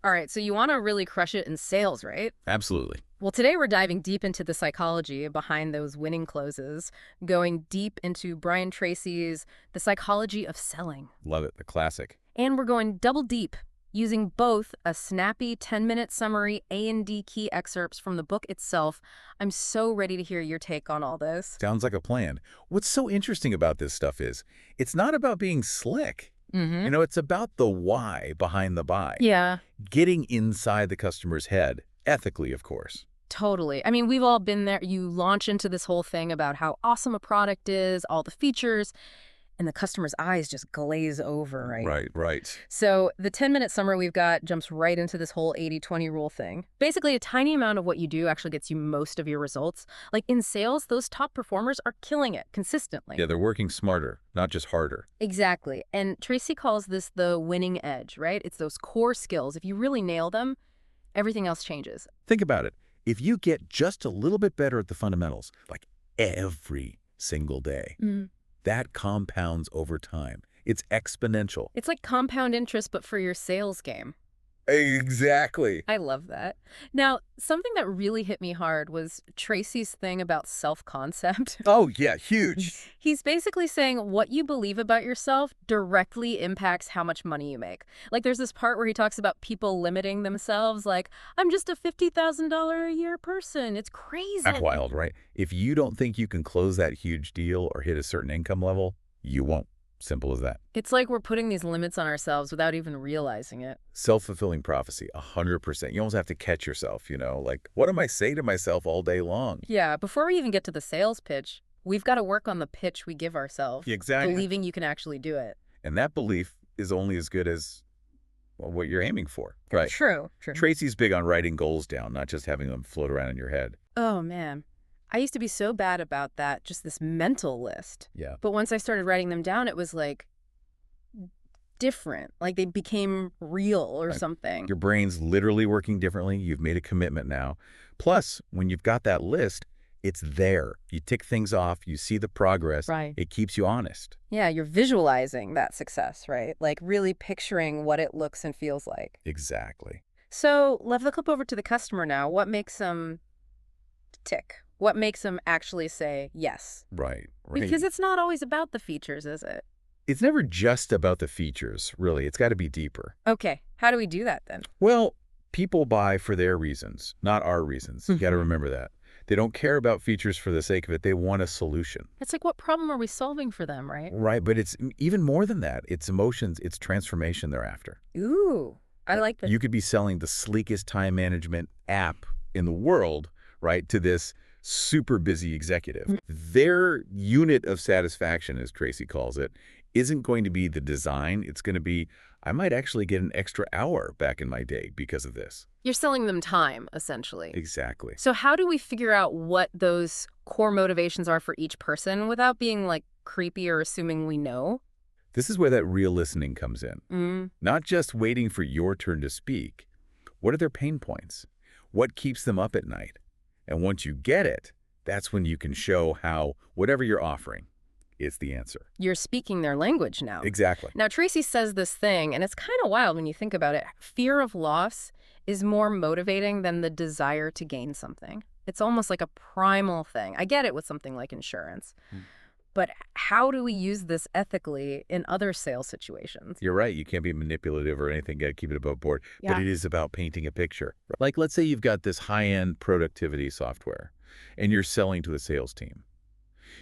All right, so you want to really crush it in sales, right? Absolutely. Well, today we're diving deep into the psychology behind those winning closes, going deep into Brian Tracy's The Psychology of Selling. Love it. The classic. And we're going double deep, using both a snappy 10-minute summary A&D key excerpts from the book itself. I'm so ready to hear your take on all this. Sounds like a plan. What's so interesting about this stuff is it's not about being slick. Mm-hmm. It's about the why behind the buy. Yeah, Getting inside the customer's head, ethically, of course. totally. I mean, we've all been there. You launch into this whole thing about how awesome a product is, all the features, and the customer's eyes just glaze over, right? Right. So the 10-minute summary we've got jumps right into this whole 80-20 rule thing. Basically, a tiny amount of what you do actually gets you most of your results. Like in sales, those top performers are killing it consistently. Yeah, they're working smarter, not just harder. Exactly. And Tracy calls this the winning edge, right? It's those core skills. If you really nail them, everything else changes. Think about it. If you get just a little bit better at the fundamentals, like every single day, that compounds over time. It's exponential. It's like compound interest, but for your sales game. Exactly. I love that. Now, something that really hit me hard was Tracy's thing about self-concept. Oh, yeah, huge. He's basically saying what you believe about yourself directly impacts how much money you make. Like there's this part where he talks about people limiting themselves, like, I'm just a $50,000 a year person. It's crazy. That's wild, right? If you don't think you can close that huge deal or hit a certain income level, you won't. Simple as that. It's like we're putting these limits on ourselves without even realizing it. Self-fulfilling prophecy, 100%. You almost have to catch yourself, like, what am I saying to myself all day long? Yeah, before we even get to the sales pitch, we've got to work on the pitch we give ourselves. Exactly. Believing you can actually do it. And that belief is only as good as what you're aiming for. Right. True. Tracy's big on writing goals down, not just having them float around in your head. Oh, man. I used to be so bad about that, just this mental list. Yeah. But once I started writing them down, it was like different. Like they became real or something. Your brain's literally working differently. You've made a commitment now. Plus, when you've got that list, it's there. You tick things off. You see the progress. Right. It keeps you honest. Yeah, you're visualizing that success, right? Like really picturing what it looks and feels like. Exactly. So let's flip over to the customer now. What makes them tick? What makes them actually say yes? Right. Because it's not always about the features, is it? It's never just about the features, really. It's got to be deeper. Okay, how do we do that then? Well, people buy for their reasons, not our reasons. You got to remember that. They don't care about features for the sake of it. They want a solution. It's like, what problem are we solving for them, right? Right, but it's even more than that. It's emotions. It's transformation they're after. Ooh, I like that. You could be selling the sleekest time management app in the world, right, to this super busy executive. Their unit of satisfaction, as Tracy calls it, isn't going to be the design. It's going to be, I might actually get an extra hour back in my day because of this. You're selling them time, essentially. Exactly. So how do we figure out what those core motivations are for each person without being like creepy or assuming we know? This is where that real listening comes in. Not just waiting for your turn to speak. What are their pain points? What keeps them up at night? And once you get it, that's when you can show how whatever you're offering is the answer. You're speaking their language now. Exactly. Now, Tracy says this thing, and it's kind of wild when you think about it. Fear of loss is more motivating than the desire to gain something. It's almost like a primal thing. I get it with something like insurance. But how do we use this ethically in other sales situations? You're right. You can't be manipulative or anything. Got to keep it above board. Yeah. But it is about painting a picture. Like, let's say you've got this high-end productivity software and you're selling to a sales team.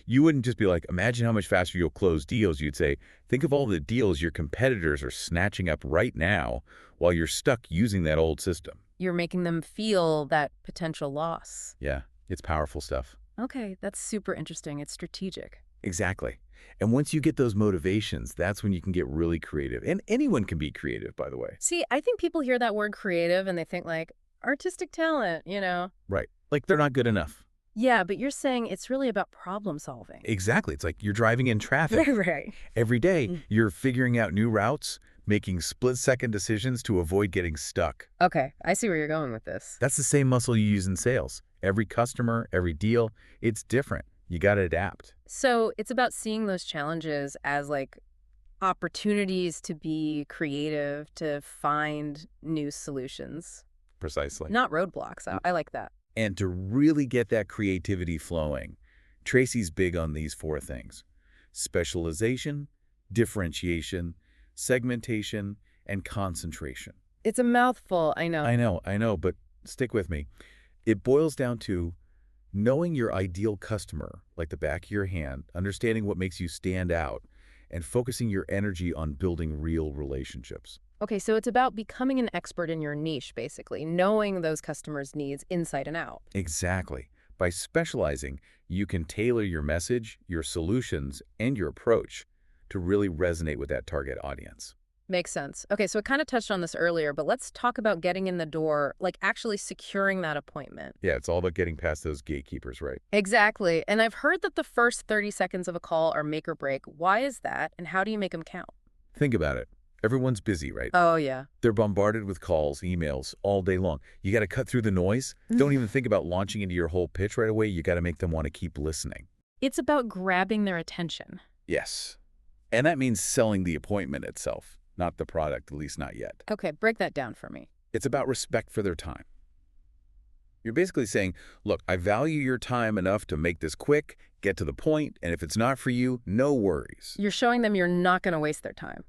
You wouldn't just be like, imagine how much faster you'll close deals. You'd say, think of all the deals your competitors are snatching up right now while you're stuck using that old system. You're making them feel that potential loss. Yeah, it's powerful stuff. Okay, that's super interesting. It's strategic. Exactly. And once you get those motivations, that's when you can get really creative. And anyone can be creative, by the way. See, I think people hear that word creative and they think like artistic talent, Right. Like they're not good enough. Yeah, but you're saying it's really about problem solving. Exactly. It's like you're driving in traffic. Right. Every day, you're figuring out new routes, making split-second decisions to avoid getting stuck. Okay, I see where you're going with this. That's the same muscle you use in sales. Every customer, every deal, it's different. You got to adapt. So it's about seeing those challenges as like opportunities to be creative, to find new solutions, Precisely. not roadblocks. I like that. And to really get that creativity flowing, Tracy's big on these four things: specialization, differentiation, segmentation, and concentration. It's a mouthful, I know. I know, but stick with me. It boils down to knowing your ideal customer like the back of your hand, understanding what makes you stand out, and focusing your energy on building real relationships. Okay, so it's about becoming an expert in your niche, basically, knowing those customers' needs inside and out. Exactly. By specializing, you can tailor your message, your solutions, and your approach to really resonate with that target audience. Makes sense. Okay, so it kind of touched on this earlier, but let's talk about getting in the door, like actually securing that appointment. Yeah, it's all about getting past those gatekeepers, right? Exactly. And I've heard that the first 30 seconds of a call are make or break. Why is that? And how do you make them count? Think about it. Everyone's busy, right? Oh, yeah. They're bombarded with calls, emails all day long. You got to cut through the noise. Don't even think about launching into your whole pitch right away. You got to make them want to keep listening. It's about grabbing their attention. Yes. And that means selling the appointment itself, not the product, at least not yet. Okay, break that down for me. It's about respect for their time. You're basically saying, look, I value your time enough to make this quick, get to the point, and if it's not for you, no worries. You're showing them you're not going to waste their time.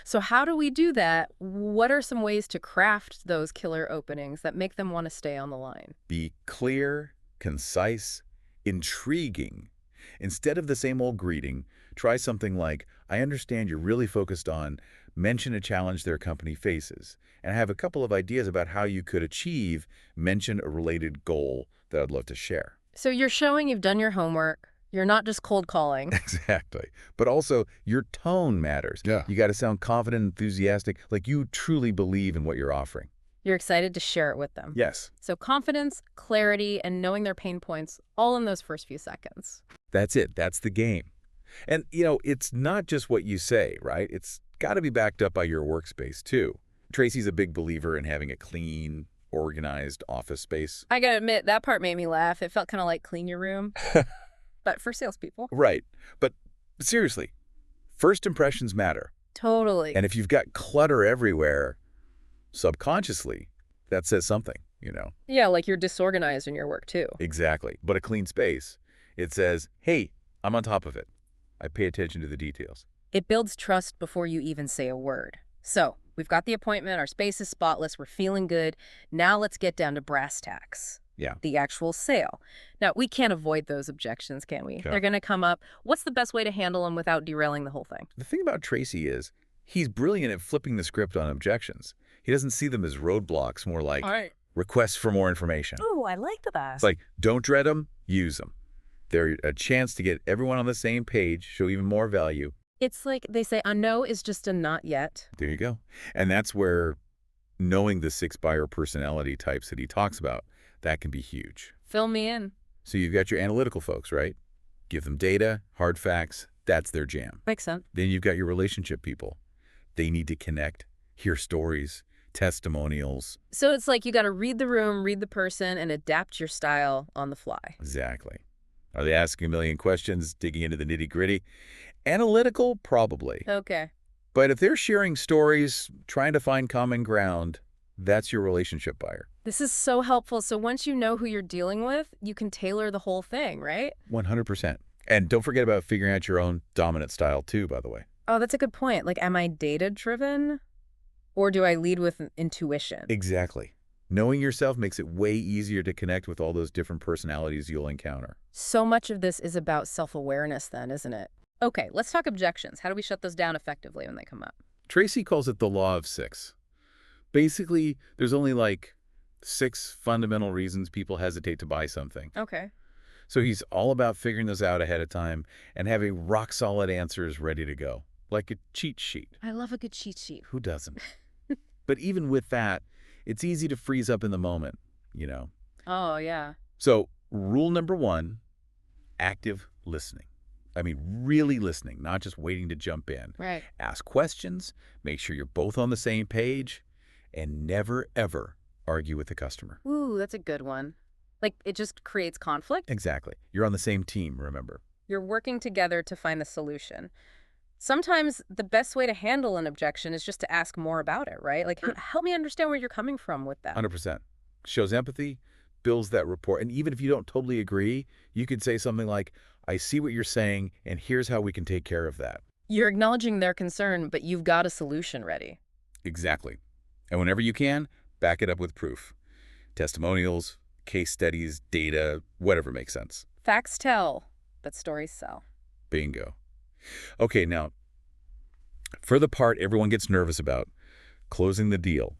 So how do we do that? What are some ways to craft those killer openings that make them want to stay on the line? Be clear, concise, intriguing. Instead of the same old greeting, try something like, I understand you're really focused on, mention a challenge their company faces, and I have a couple of ideas about how you could achieve, mention a related goal that I'd love to share. So you're showing you've done your homework. You're not just cold calling. Exactly. But also, your tone matters. Yeah. You got to sound confident, enthusiastic, like you truly believe in what you're offering. You're excited to share it with them. Yes. So confidence, clarity, and knowing their pain points all in those first few seconds. That's it. That's the game. And, it's not just what you say, right? It's got to be backed up by your workspace, too. Tracy's a big believer in having a clean, organized office space. I gotta admit, that part made me laugh. It felt kind of like clean your room, but for salespeople. Right. But seriously, first impressions matter. Totally. And if you've got clutter everywhere, subconsciously, that says something. Yeah, like you're disorganized in your work, too. Exactly. But a clean space, it says, hey, I'm on top of it. I pay attention to the details. It builds trust before you even say a word. So, we've got the appointment, our space is spotless, we're feeling good. Now let's get down to brass tacks. Yeah. The actual sale. Now, we can't avoid those objections, can we? Okay. They're going to come up. What's the best way to handle them without derailing the whole thing? The thing about Tracy is he's brilliant at flipping the script on objections. He doesn't see them as roadblocks, more like requests for more information. Oh, I like that. It's like, don't dread them, use them. They're a chance to get everyone on the same page, show even more value. It's like they say, a no is just a not yet. There you go. And that's where knowing the 6 buyer personality types that he talks about, that can be huge. Fill me in. So you've got your analytical folks, right? Give them data, hard facts. That's their jam. Makes sense. Then you've got your relationship people. They need to connect, hear stories, testimonials. So it's like you got to read the room, read the person, and adapt your style on the fly. Exactly. Are they asking a million questions, digging into the nitty-gritty? Analytical, probably. Okay. But if they're sharing stories, trying to find common ground, that's your relationship buyer. This is so helpful. So once you know who you're dealing with, you can tailor the whole thing, right? 100%. And don't forget about figuring out your own dominant style too, by the way. Oh, that's a good point. Like, am I data-driven or do I lead with intuition? Exactly. Knowing yourself makes it way easier to connect with all those different personalities you'll encounter. So much of this is about self-awareness then, isn't it? Okay, let's talk objections. How do we shut those down effectively when they come up? Tracy calls it the law of 6. Basically, there's only like 6 fundamental reasons people hesitate to buy something. Okay. So he's all about figuring those out ahead of time and having rock-solid answers ready to go, like a cheat sheet. I love a good cheat sheet. Who doesn't? But even with that, it's easy to freeze up in the moment. Oh, yeah. So rule number 1, active listening. I mean, really listening, not just waiting to jump in. Right. Ask questions, make sure you're both on the same page, and never, ever argue with the customer. Ooh, that's a good one. Like, it just creates conflict? Exactly. You're on the same team, remember. You're working together to find the solution. Sometimes the best way to handle an objection is just to ask more about it, right? Like, help me understand where you're coming from with that. 100%. Shows empathy, builds that rapport. And even if you don't totally agree, you could say something like, I see what you're saying, and here's how we can take care of that. You're acknowledging their concern, but you've got a solution ready. Exactly. And whenever you can, back it up with proof. Testimonials, case studies, data, whatever makes sense. Facts tell, but stories sell. Bingo. Okay, now, for the part everyone gets nervous about, closing the deal.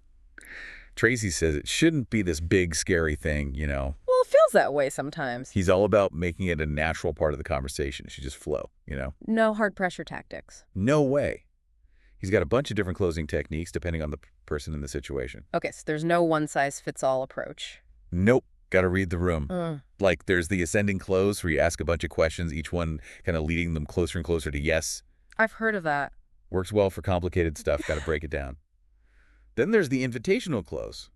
Tracy says it shouldn't be this big, scary thing, you know. Well, it feels that way sometimes. He's all about making it a natural part of the conversation. It should just flow, you know. No hard pressure tactics. No way. He's got a bunch of different closing techniques depending on the person in the situation. Okay, so there's no one-size-fits-all approach. Nope. Got to read the room. Like there's the ascending close where you ask a bunch of questions, each one kind of leading them closer and closer to yes. I've heard of that. Works well for complicated stuff. Got to break it down. Then there's the invitational close.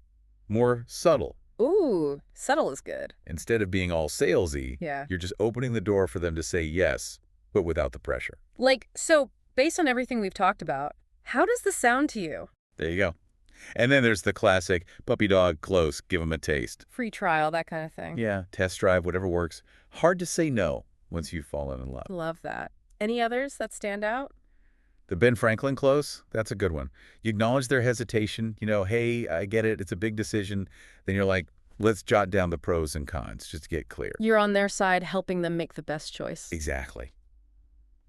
More subtle. Ooh, subtle is good. Instead of being all salesy, Yeah. you're just opening the door for them to say yes, but without the pressure. Like, so based on everything we've talked about, how does this sound to you? There you go. And then there's the classic puppy dog close, give them a taste. Free trial, that kind of thing. Yeah, test drive, whatever works. Hard to say no once you've fallen in love. Love that. Any others that stand out? The Ben Franklin close, that's a good one. You acknowledge their hesitation, you know, hey, I get it, it's a big decision. Then you're like, let's jot down the pros and cons just to get clear. You're on their side, helping them make the best choice. Exactly.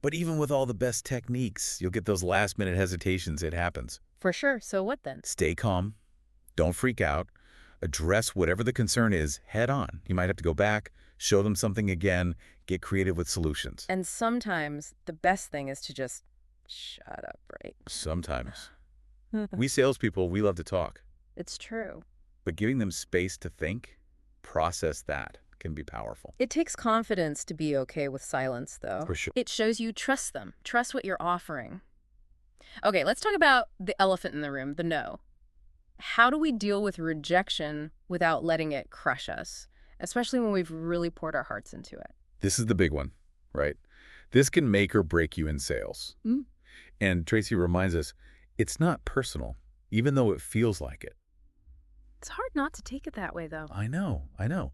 But even with all the best techniques, you'll get those last-minute hesitations. It happens. For sure. So what then? Stay calm. Don't freak out. Address whatever the concern is head on. You might have to go back, show them something again, get creative with solutions. And sometimes the best thing is to just shut up, right? Sometimes. We salespeople, we love to talk. It's true. But giving them space to think, process that, can be powerful. It takes confidence to be okay with silence, though. For sure. It shows you trust them. Trust what you're offering. Okay, let's talk about the elephant in the room, the no. How do we deal with rejection without letting it crush us, especially when we've really poured our hearts into it? This is the big one, right? This can make or break you in sales. And Tracy reminds us, it's not personal, even though it feels like it. It's hard not to take it that way, though. I know.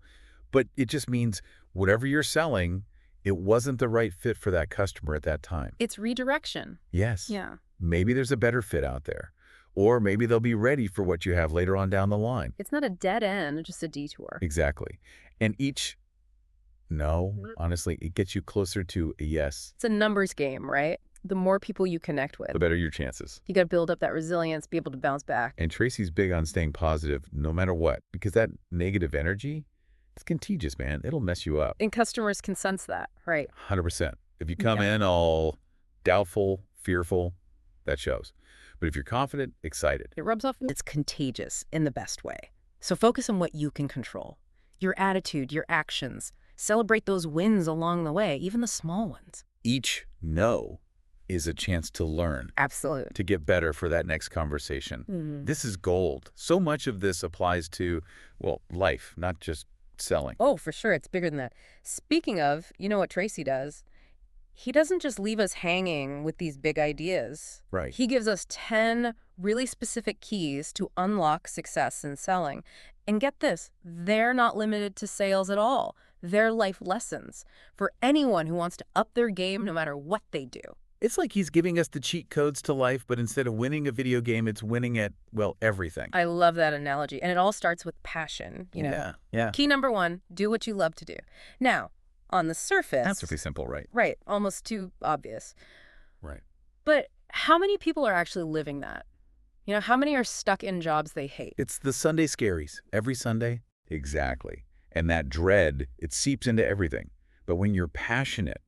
But it just means whatever you're selling, it wasn't the right fit for that customer at that time. It's redirection. Yes. Yeah. Maybe there's a better fit out there. Or maybe they'll be ready for what you have later on down the line. It's not a dead end, just a detour. Exactly. And each no, honestly, it gets you closer to a yes. It's a numbers game, right? The more people you connect with, The better your chances. you got to build up that resilience, be able to bounce back. And Tracy's big on staying positive no matter what, because that negative energy, it's contagious, man. It'll mess you up. And customers can sense that, right? 100%. If you come in all doubtful, fearful, that shows. But if you're confident, excited. It rubs off. It's contagious in the best way. So focus on what you can control. Your attitude, your actions. Celebrate those wins along the way, even the small ones. Each no is a chance to learn, Absolutely. to get better for that next conversation. This is gold. So much of this applies to, well, life, not just selling. Oh, for sure. It's bigger than that. Speaking of, you know what Tracy does? He doesn't just leave us hanging with these big ideas. Right. He gives us 10 really specific keys to unlock success in selling. And get this, they're not limited to sales at all. They're life lessons for anyone who wants to up their game no matter what they do. It's like he's giving us the cheat codes to life, but instead of winning a video game, it's winning at, well, everything. I love that analogy. And it all starts with passion, you know. Yeah. Key number 1, do what you love to do. Now, on the surface... That's pretty simple, right? Right. Almost too obvious. Right. But how many people are actually living that? You know, how many are stuck in jobs they hate? It's the Sunday scaries. Every Sunday. Exactly. And that dread, it seeps into everything. But when you're passionate,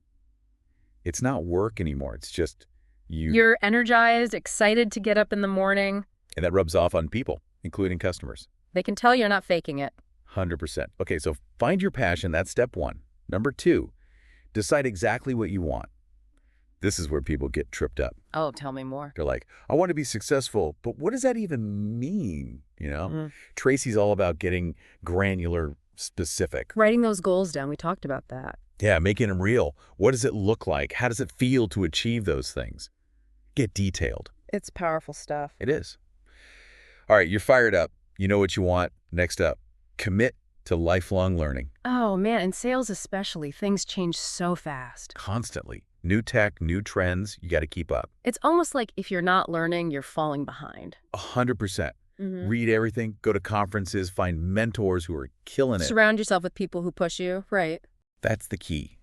it's not work anymore. It's just you. You're energized, excited to get up in the morning. And that rubs off on people, including customers. They can tell you're not faking it. 100%. Okay, so find your passion. That's step 1. Number 2, decide exactly what you want. This is where people get tripped up. Oh, tell me more. They're like, I want to be successful, but what does that even mean? You know, Tracy's all about getting granular, specific. Writing those goals down, we talked about that. Yeah, making them real. What does it look like? How does it feel to achieve those things? Get detailed. It's powerful stuff. It is. All right, you're fired up. You know what you want. Next up, commit to lifelong learning. Oh, man, in sales especially, things change so fast. Constantly. New tech, new trends, you got to keep up. It's almost like if you're not learning, you're falling behind. 100%. Read everything, go to conferences, find mentors who are killing it. Surround yourself with people who push you, right? That's the key.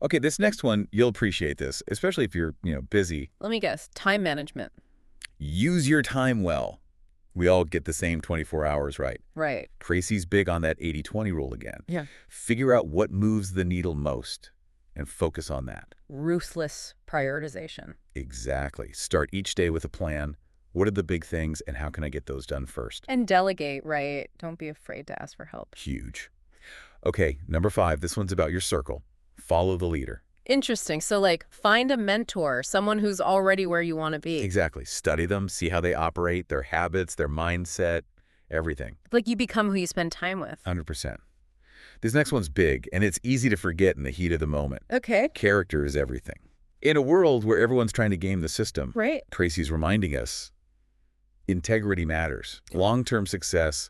Okay, this next one, you'll appreciate this, especially if you're, busy. Let me guess, time management. Use your time well. We all get the same 24 hours, right? Right. Tracy's big on that 80-20 rule again. Yeah. Figure out what moves the needle most and focus on that. Ruthless prioritization. Exactly. Start each day with a plan. What are the big things and how can I get those done first? And delegate, right? Don't be afraid to ask for help. Huge. Okay, number 5. This one's about your circle. Follow the leader. Interesting. So, like, find a mentor, someone who's already where you want to be. Exactly. Study them, see how they operate, their habits, their mindset, everything. Like you become who you spend time with. 100%. This next one's big, and it's easy to forget in the heat of the moment. Okay. Character is everything. In a world where everyone's trying to game the system, Right. Tracy's reminding us integrity matters. Long-term success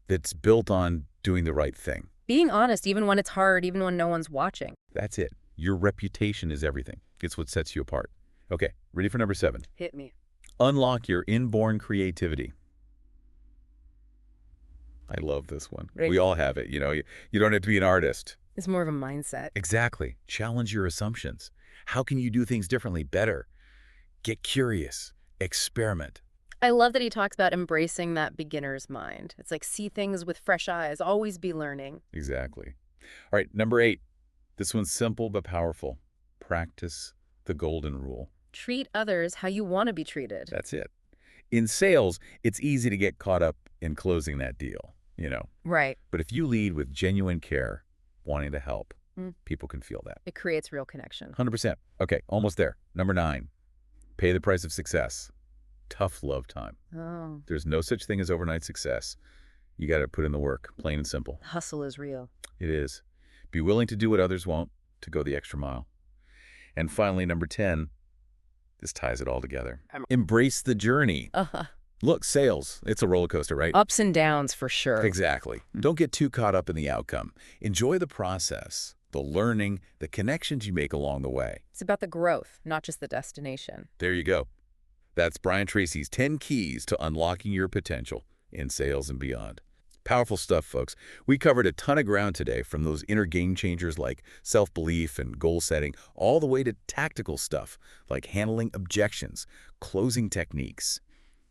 that's built on doing the right thing. Being honest, even when it's hard, even when no one's watching. That's it. Your reputation is everything. It's what sets you apart. Okay, ready for number 7. Hit me. Unlock your inborn creativity. I love this one. Right. We all have it. You don't have to be an artist. It's more of a mindset. Exactly. Challenge your assumptions. How can you do things differently, better? Get curious. Experiment. I love that he talks about embracing that beginner's mind. It's like see things with fresh eyes, always be learning. Exactly. All right, number 8. This one's simple but powerful. Practice the golden rule. Treat others how you want to be treated. That's it. In sales, it's easy to get caught up in closing that deal, Right. But if you lead with genuine care, wanting to help, people can feel that. It creates real connection. 100%. Okay, almost there. Number 9. Pay the price of success. Tough love time. Oh. There's no such thing as overnight success. You got to put in the work, plain and simple. Hustle is real. It is. Be willing to do what others won't, to go the extra mile. And finally, number 10, this ties it all together. Embrace the journey. Look, sales, it's a roller coaster, right? Ups and downs for sure. Exactly. Don't get too caught up in the outcome. Enjoy the process, the learning, the connections you make along the way. It's about the growth, not just the destination. There you go. That's Brian Tracy's 10 keys to unlocking your potential in sales and beyond. Powerful stuff, folks. We covered a ton of ground today, from those inner game changers like self-belief and goal setting, all the way to tactical stuff like handling objections, closing techniques,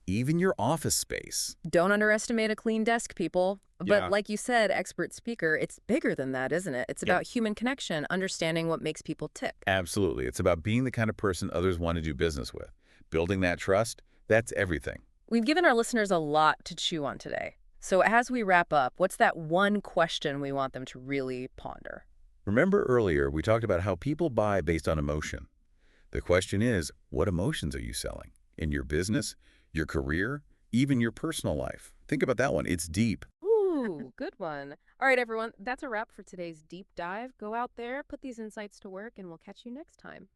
even your office space. Don't underestimate a clean desk, people. Yeah. But like you said, expert speaker, it's bigger than that, isn't it? It's Yeah. about human connection, understanding what makes people tick. Absolutely. It's about being the kind of person others want to do business with. Building that trust, that's everything. We've given our listeners a lot to chew on today. So as we wrap up, what's that one question we want them to really ponder? Remember earlier, we talked about how people buy based on emotion. The question is, what emotions are you selling? In your business, your career, even your personal life? Think about that one. It's deep. Ooh, good one. All right, everyone, that's a wrap for today's deep dive. Go out there, put these insights to work, and we'll catch you next time.